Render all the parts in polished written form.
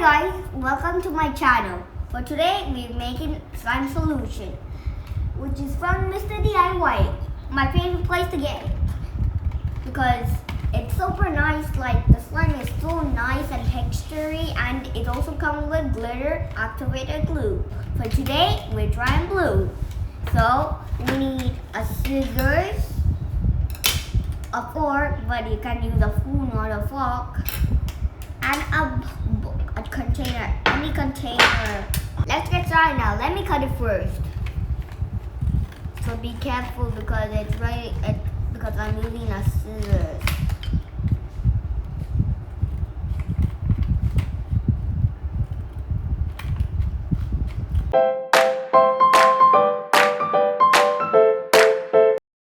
Hi guys, welcome to my channel. For today, we're making slime solution, which is from Mr. DIY. My favorite place to get it because it's super nice. Like the slime is so nice and textury, and it also comes with glitter activated glue. For today, we're trying blue. So we need a scissors, a fork, but you can use a spoon or a fork, and a container, any container. Let's get started now. Let me cut it first. So be careful because because I'm using a scissors.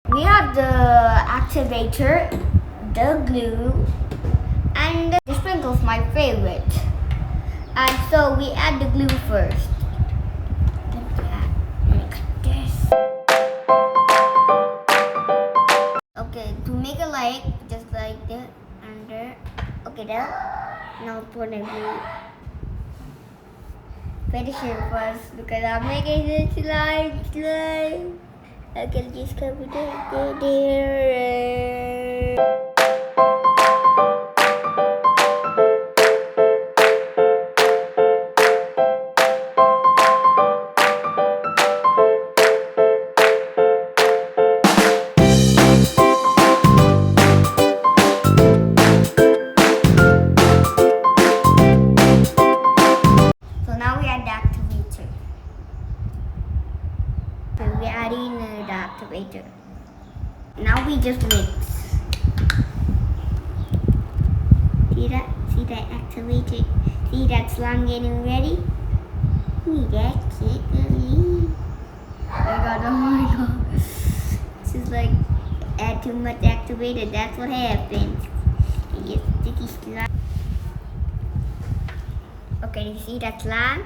We have the activator, the glue, and the sprinkles, my favorite. And so we add the glue first. Let me cut this. Okay, to make a like, just like that, and there. Okay, there. Now put the glue. Finish it first because I'm making this slime. I can just cover it there. We're adding the activator. Now we just mix. See that? See that activator? See that slime getting ready? That's it. Oh my god. This is like add too much activator. That's what happens. You get sticky slime. Okay, you see that slime?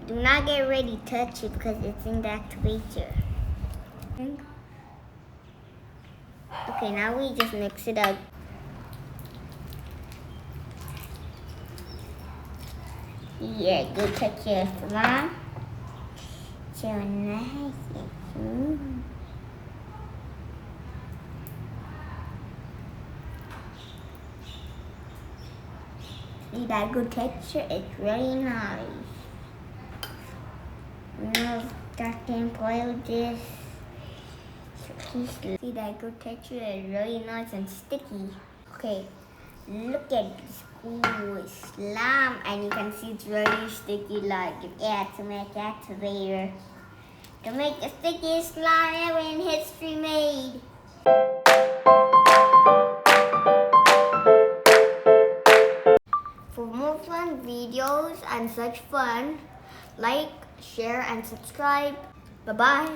Do not get ready to touch it because it's in the activator. Okay, now we just mix it up. Yeah, good touch your slime. So nice and smooth. See that good texture? It's really nice. Now start to play with this. See that good texture is really nice and sticky. Okay, look at this cool slime, and you can see it's really sticky. Like it adds to make activator to make the stickiest slime ever in history made. For more fun videos and such fun, like, share, and subscribe. Bye-bye.